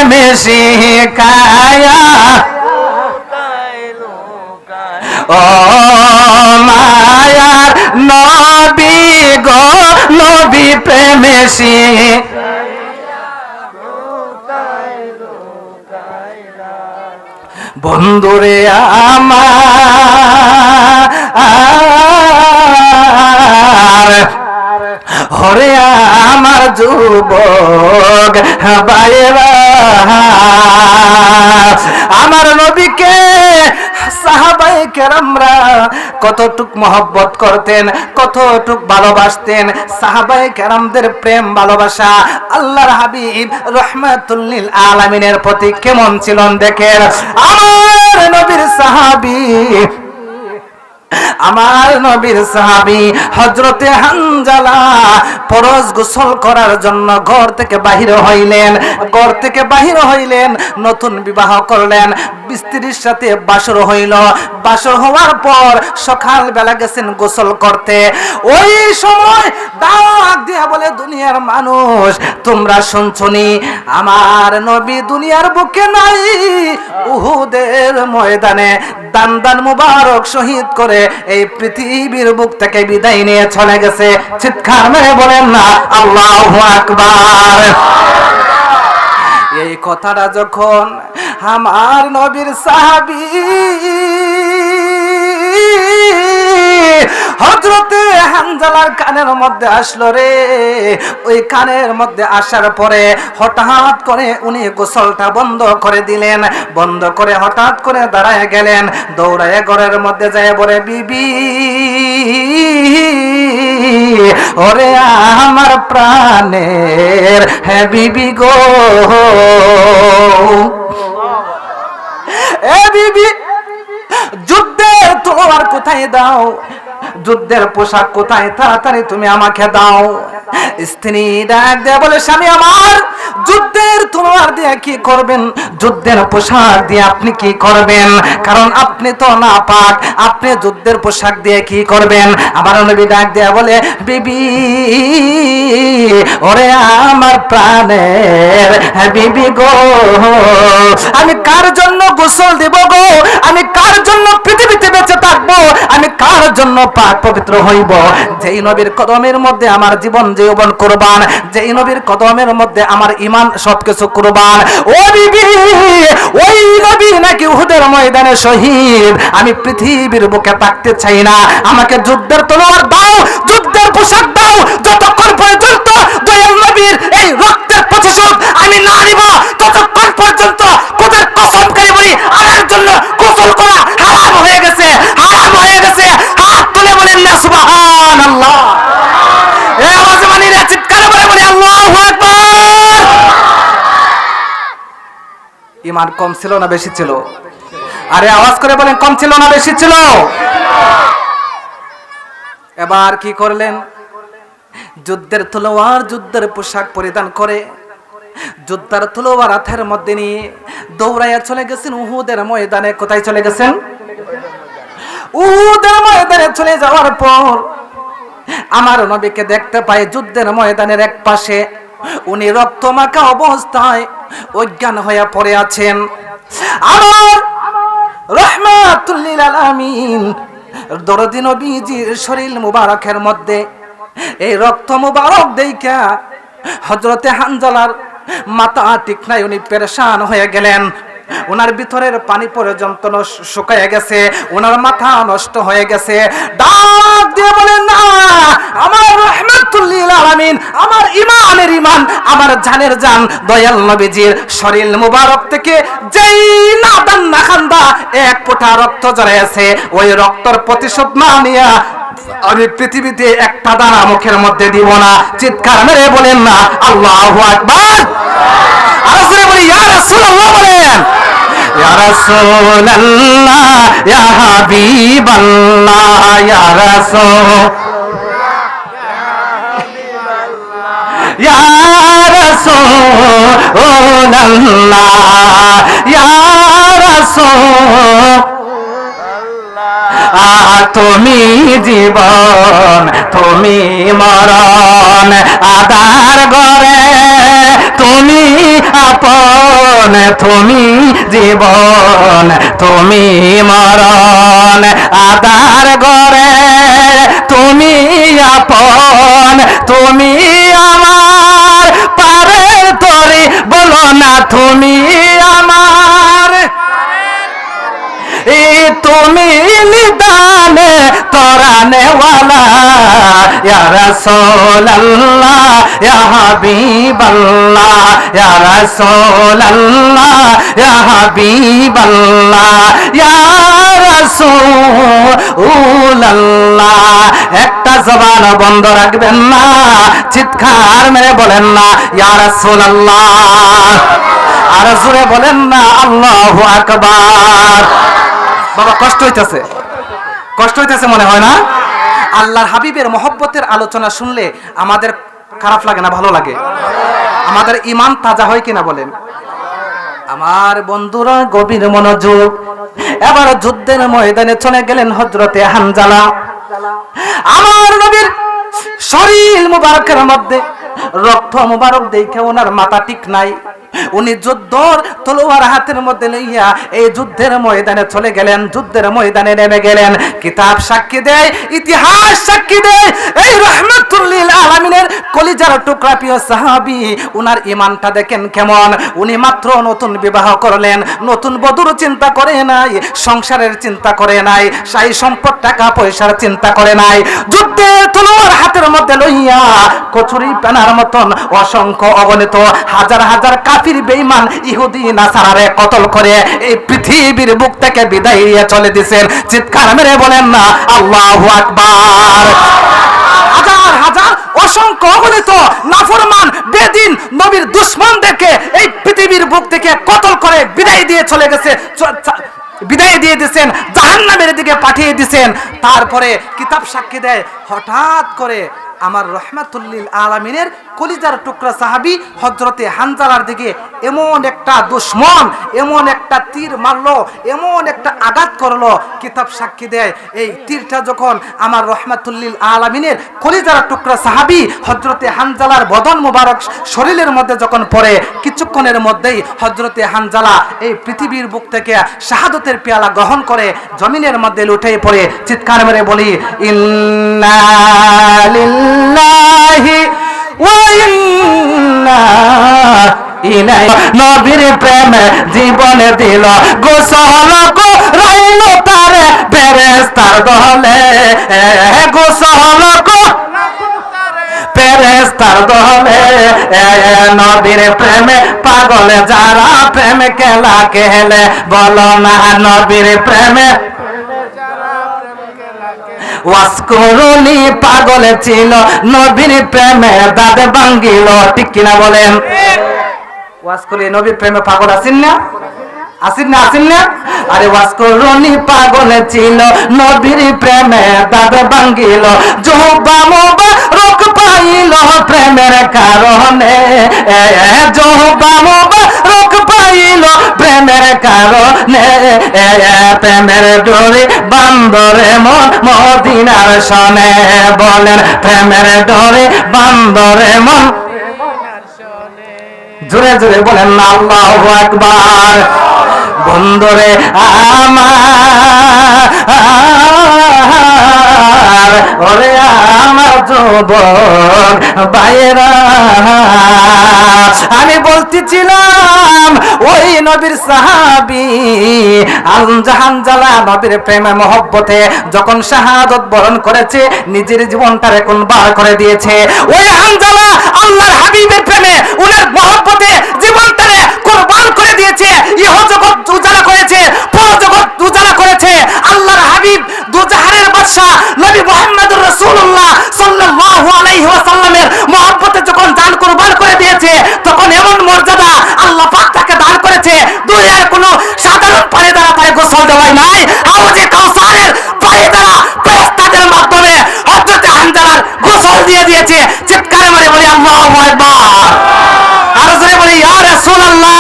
প্রেমে শিখায়া ও মায়ার নবী গো নবী প্রেমে বন্ধুরে আমার হরে আমার যুবক ভাইরা আমার নবীকে সাহাবায়ে কেরামরা কতটুক মহব্বত করতেন, কতটুক ভালোবাসতেন। সাহাবায়ে কেরামদের প্রেম ভালোবাসা আল্লাহর হাবিব রাহমাতুল লিল আলামিনের প্রতি কেমন ছিল দেখেন। আমার নবীর সাহাবী, আমার নবীর সাহাবী হযরতে হানজালা ফরজ গোসল করার জন্য ঘর থেকে বাহির হইলেন, নতুন বিবাহ করলেন, স্ত্রীর সাথে বাসর হইল। বাসর হওয়ার পর সকাল বেলা গেছেন গোসল করতে। ওই সময় ডাক দিয়া বলে, দুনিয়ার মানুষ তোমরা শুনছনি আমার নবী দুনিয়ার বুকে নাই, উহুদের ময়দানে দান মুবারক শহীদ করে এই পৃথিবীর বুক থেকে বিদায় নিয়ে চলে গেছে। চিৎকার মেরে বলেন না আল্লাহু আকবার। এই কথাটা যখন আমার নবীর সাহাবী হযরতে হানজালার কানের মধ্যে আসলো রে, ওই কানের মধ্যে আসার পরে হঠাৎ করে উনি গোসলটা বন্ধ করে দিলেন। বন্ধ করে হঠাৎ করে দাঁড়ায় গেলেন, দৌড়ায় ঘরের মধ্যে যায় বলে, বিবি ওরে আমার প্রাণের হ্যাঁ বিবি গো, এ বিবি যুদ্ধের তলোয়ার কোথায় দাও, যুদ্ধের পোশাক কোথায়, তাড়াতাড়ি তুমি আমাকে দাও। স্ত্রী ডাক দেয়া বলে, স্বামী আমার যুদ্ধের তলোয়ার দিয়ে কি করবেন, যুদ্ধের পোশাক দিয়ে আপনি কি করবেন, কারণ আপনি তো নাপাক, আপনি যুদ্ধের পোশাক দিয়ে কি করবেন। আমার নবী ডাক দেয়া বলে, বিবি ওরে আমার প্রাণের বিবি গো, আমি কার জন্য গোসল দেব গো, আমি কার জন্য পৃথিবীতে বেঁচে থাকবো, আমি কার জন্য পাক পবিত্র হইব, যেই নবীর কদমের মধ্যে আমার জীবন যৌবন কুরবান, যেই নবীর কদমের মধ্যে আমার ঈমান সবকিছু কুরবান। ও বিবি ওই নবী নাকি উহুদের ময়দানে শহীদ, আমি পৃথিবীর বুকে থাকতে চাই না, আমাকে যুদ্ধের তলোয়ার দাও, যুদ্ধের পোশাক দাও, যতক্ষণ পর্যন্ত দয়াল নবীর এই রক্তের প্রতিশোধ আমি না নিব ততক্ষণ পর্যন্ত কোথায় কসম করে বলি আমার জন্য গোসল করা হারাম হয়ে গেছে, হারাম হয়ে গেছে। হাত তুলে বলেন না সুবহানাল্লাহ। এই আওয়াজে মানি না, চিৎকারে বলে বলি আল্লাহু আকবার। ঈমান কম ছিল না বেশি ছিল? আরে আওয়াজ করে বলেন, কম ছিল না বেশি ছিল? এবার কি করলেন, যুদ্ধের তলোয়ার যুদ্ধের পোশাক পরিধান করে যুদ্ধের তলোয়ার হাতের মধ্যে নিয়ে দৌড়াইয়া চলে গেছেন উহুদের ময়দানে। কোথায় চলে গেছেন? উহুদের ময়দানে চলে যাওয়ার পর আমার নবীকে দেখতে পাই যুদ্ধের ময়দানের এক পাশে উনি রক্তমাখা অবস্থায় অজ্ঞান হয়ে পড়ে আছেন। আমার রাহমাতুল লিল আলামিন দরদি নবীজির শরীর মুবারকের মধ্যে এই রক্ত মুবারক দেইখা হযরতে হানজালার মাথা ঠিক নাই, উনি পেরেশান হয়ে গেলেন। ওনার ভিতরের পানি পর্যন্ত শুকিয়ে গেছে, ওনার মাথা নষ্ট হয়ে গেছে। ডাক দিয়ে বলেন, না আমার রাহমাতুল লিল আলামিন, আমার ঈমানের ঈমান, আমার জানের জান দয়াল নবীজির শরীর মুবারক থেকে যেই নাদান নাখান্দা এক ফোঁটা রক্ত ঝরেছে, ওই রক্তের প্রতিশোধ না নিয়া আমি পৃথিবীতে একটা দানা মুখের মধ্যে দিব না। চিৎকার মেরে বলেন না আল্লাহু আকবার। আর জোরে বলি ইয়া রাসূলুল্লাহ বলেন, ইয়া রাসূলুল্লাহ, ইয়া হাবিবাল্লাহ, ইয়া রাসূল, ইয়া রাসূলুল্লাহ, ইয়া রাসূল, তুমি জীবন তুমি মরণ আদার ঘরে তুমি আপন, তুমি জীবন, তুমি মরণ, আধার ঘরে তুমি আপন, তুমি আমার পারের তরি, বলো না তুমি আমার, তুমি নিদানে তরানে ওয়ালা, ইয়া রাসূলুল্লাহ ইয়া হাবিবাল্লাহ, ইয়া রাসূলুল্লাহ ইয়া হাবিবাল্লাহ, ইয়া রাসূলুল্লাহ। একটা জবান বন্ধ রাখবেন না, চিৎকার মেরে বলেন না ইয়া রাসূলুল্লাহ, আর জোরে বলেন না আল্লাহু আকবার। বাবা কষ্ট হইতেছে, কষ্ট হইতেছে মনে হয় না? আল্লাহর হাবিবের মহব্বতের আলোচনা শুনলে আমাদের খারাপ লাগে না, ভালো লাগে? আমাদের ঈমান তাজা হয় কিনা বলেন? আমার বন্ধুরা গভীর মনোযোগ। এবার যুদ্ধের ময়দানে চলে গেলেন হযরতে হানজালা। আমার নবীর শরীর মুবারকের মধ্যে রক্ত মুবারক দেখে ওনার মাথা ঠিক নাই। উনি যুদ্ধর তলোয়ার হাতের মধ্যে লইয়া এই যুদ্ধের ময়দানে চলে গেলেন, যুদ্ধের ময়দানে নেমে গেলেন। কিতাব সাক্ষী দেয়, ইতিহাস সাক্ষী দেয়, এই রাহমাতুল লিল আলামিনের কলিজার টুকরা প্রিয় সাহাবী, উনার ঈমানটা দেখেন কেমন। উনি মাত্র নতুন বিবাহ করলেন, নতুন বধূর চিন্তা করে নাই, সংসারের চিন্তা করে নাই, শাহী সম্পদ টাকা পয়সার চিন্তা করে নাই। যুদ্ধের তলোয়ার হাতের মধ্যে লইয়া কচুরি পেনার মতন অসংখ্য অগণিত হাজার হাজার কাফির বেঈমান ইহুদি নাসারারে কতল করে এই পৃথিবীর বুক থেকে বিদায় নিয়ে চলে দিয়েছেন। চিৎকার মেরে বলেন না আল্লাহু আকবার। হাজার হাজার অসংখ্য অগণিত নাফরমান বেদিন নবীর দুশমনদেরকে এই পৃথিবীর বুক থেকে কতল করে বিদায় দিয়ে চলে গেছে, বিদায় দিয়ে দিয়েছেন, জাহান্নামের দিকে পাঠিয়ে দিয়েছেন। তারপরে কিতাব সাক্ষী দেয়, হঠাৎ করে আমার রাহমাতুল লিল আলামিনের কলিজার টুকরা সাহাবী হযরতে হানজালার দিকে এমন একটা দুশমন এমন একটা তীর মারলো, এমন একটা আঘাত করলো। কিতাব সাক্ষী দেয়, এই তীরটা যখন আমার রাহমাতুল লিল আলামিনের কলিজার টুকরা সাহাবী হযরতে হানজালার বদন মোবারক শরীরের মধ্যে যখন পড়ে, কিছুক্ষণের মধ্যেই হযরতে হানজালা এই পৃথিবীর বুক থেকে শাহাদতের পেয়ালা গ্রহণ করে জমিনের মধ্যে লুটে পড়ে। চিৎকার মেরে বলি ইন্না লিল্লাহি ওয়া ইন্না ইলাইহি। নবীর প্রেমে জীবন দিল, গোসল করাইল তারে ফেরেশতার দলে, গোসল ফেরেশতার দলে। নবীর প্রেমে পাগল যারা, প্রেম খেলা খেলে, বলো না নবীর প্রেমে ওয়াসকুরুনি পাগল ছিল, নবীর প্রেমে দাঁত ভাঙ্গিল, ঠিক কিনা বলেন? ওয়াসকুরুনি নবীর প্রেমে পাগল আছেন না? আসেন না, আসেন না? আরে ওয়াসকুরুনি পাগল ছিল, নবীর প্রেমে দাঁত ভাঙ্গিল, জোবা মুবারক পাইল প্রেমের কারণে, জোবা মুবারক পাইল প্রেমের কারণে। প্রেমের ডোরি বান্দরে মন মদিনার শোনে, বলেন প্রেমের ডোরি বান্দরে মন। জোরে জোরে বলেন না আল্লাহু আকবার। বন্ধুরে আমার, ওরে আমার যুবক ভাইরা, আমি বলতেছিলাম ওই নবীর সাহাবী হানজালা নবীর প্রেমে মহব্বতে যখন শাহাদত বরণ করেছে, নিজের জীবনটারে কোরবান করে দিয়েছে। ওই হানজালা আল্লাহর হাবিবের প্রেমে উনার মহব্বতে জীবনটারে কোরবান করে দিয়েছে। ইহ জগৎ উজালা করেছে, পরজগৎ উজালা করেছে। আল্লাহর হাবিব দুজাহানের বাদশা নবী মুহাম্মদুর রাসূলুল্লাহ সাল্লাল্লাহু আলাইহি ওয়াসাল্লামের মহব্বতে যখন জান কুরবান করে দিয়েছে, তখন এমন মর্যাদা আল্লাহ পাক তাকে দান করেছে। দুনিয়ার কোনো সাধারণ পানি দ্বারা তাকে গোসল দেওয়াই নাই, হাউজে কাউসারের পানি দ্বারা ফেরেশতাদের মাধ্যমে হযরত হানজালার গোসল দিয়ে দিয়েছে। চিৎকার মারে বলি আল্লাহু আকবার। আর জোরে বলি ইয়া রাসূলুল্লাহ।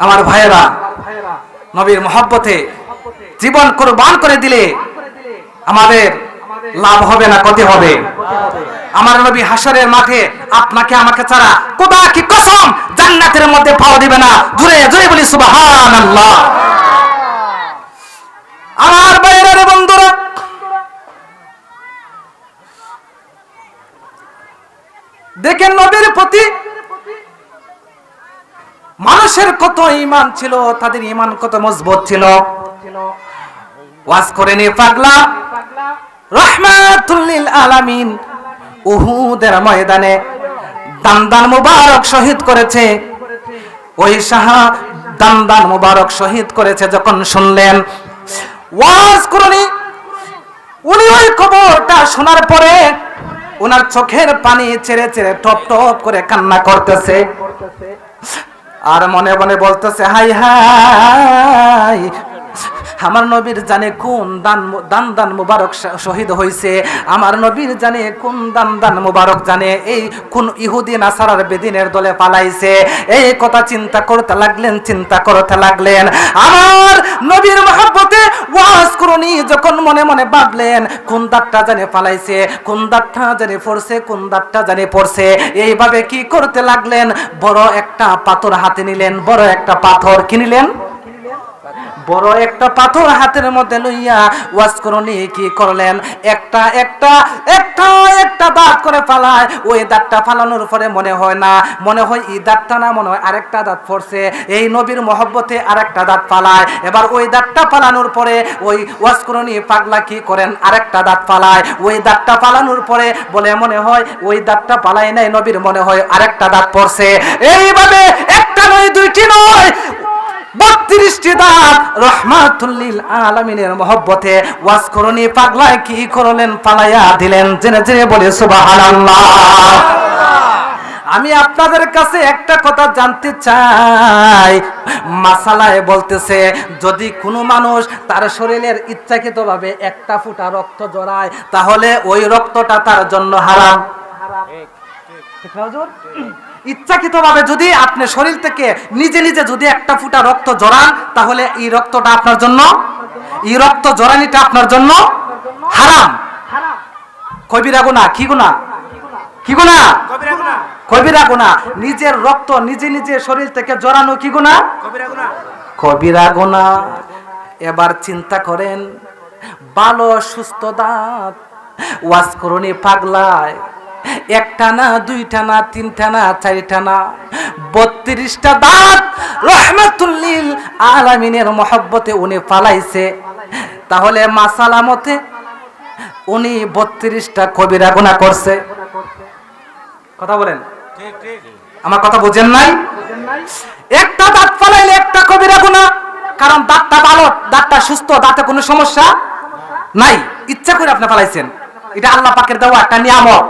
আমার ভাইয়েরা, নবীর মহব্বতে জীবন কুরবান করে দিলে আমাদের লাভ হবে না ক্ষতি হবে? আমার নবী হাসরের মাঠে আপনাকে আমাকে ছাড়া খোদা কি কসম জান্নাতের মধ্যে পাওয়া দিবে না। জোরে জোরে বলি সুবহানাল্লাহ। আমার বাইরের বন্ধুরা, দেখেন নবীর প্রতি মানুষের কত ঈমান ছিল, তাদের ঈমান কত মজবুত ছিল। ওয়াজ করে নি পাগলা রাহমাতুল লিল আলামিন উহুদের ময়দানে দান্দান মুবারক শহীদ করেছে। ওই শাহা দান্দান মুবারক শহীদ করেছে যখন শুনলেন, ওয়াজ করনি উনি ওই খবরটা শোনার পরে ওনার চোখের পানি ছেড়ে ছেড়ে টপ টপ করে কান্না করতেছে আর মনে মনে বলতেছে, হাই হাই আমার নবীর জানে কোন দান মুবারক শহীদ হয়েছে, আমার নবীর জানে কোন দান মুবারক জানে এই কোন ইহুদি নাসারার বেদিনের দলে পালাইছে। এই কথা চিন্তা করতে লাগলেন। আমার নবীর মহব্বতে ওয়াজ করনি যখন মনে মনে ভাবলেন কোন দাঁতটা জানে পালাইছে, কোন দাঁতটা জানে পড়ছে, কোন দাঁতটা জানে পড়ছে, এইভাবে কি করতে লাগলেন, বড় একটা পাথর হাতে নিলেন। বড় একটা পাথর কিনিলেন, বড় একটা পাথর হাতের মধ্যে লইয়া ওয়াজ করনি কি করলেন, একটা একটা একটা একটা দাঁত করে ফালায়। ওই দাঁতটা ফালানোর পরে মনে হয় না, মনে হয় এই দাঁতটা না, মনে হয় আরেকটা দাঁত পড়ছে। এই নবীর মহব্বতে আরেকটা দাঁত ফালায়। এবার ওই দাঁতটা ফালানোর পরে ওই ওয়াজ করনি পাগলা কি করেন, আরেকটা দাঁত ফালায়। ওই দাঁতটা ফালানোর পরে বলে মনে হয় ওই দাঁতটা ফালাই নাই, নবীর মনে হয় আরেকটা দাঁত পড়ছে। এইভাবে একটা নয়, দুইটি নয়, 32টি দাঁত রাহমাতুল লিল আলামিনের মহব্বতে ওয়াজ করনি পাগলায় কি করলেন, পালাইয়া দিলেন। জেনে জেনে বলে সুবহানাল্লাহ। আমি আপনাদের কাছে একটা কথা জানতে চাই, মাসালায় বলতেছে যদি কোনো মানুষ তার শরীরের ইচ্ছাকৃতভাবে একটা ফোঁটা রক্ত জড়ায় তাহলে ওই রক্তটা তার জন্য হারাম। ঠিক না হুজুর? ইচ্ছাকৃতভাবে যদি আপনি শরীর থেকে নিজে নিজে যদি একটা ফোঁটা রক্ত জড়ান তাহলে এই রক্তটা আপনার জন্য, এই রক্ত জড়ানিটা আপনার জন্য হারাম। কবিরা গুনাহ। কি গুনাহ? কি গুনাহ? কবিরা গুনাহ। নিজের রক্ত নিজে নিজে শরীর থেকে জড়ানো কি গুনাহ? কবিরা গুনাহ। এবার চিন্তা করেন, ভালো সুস্থ দাঁত ওয়াজ করনি পাগলায় একটা না, দুইটা না, তিনটা না, চারটা না, 32টা দাঁত রাহমাতুল লিল আলামিনের মহব্বতে উনি পালাইছে। তাহলে মাসালা মতে উনি 32টা কবিরা গুনাহ করছে। কথা বলেন, আমার কথা বুঝেন নাই? একটা দাঁত ফালাইলে একটা কবিরা গুনাহ, কারণ দাঁতটা ভালো, দাঁতটা সুস্থ, দাঁতে কোনো সমস্যা নাই, ইচ্ছা করে আপনি ফালাইছেন। এটা আল্লাহ পাকের দেওয়া একটা নিয়ামত।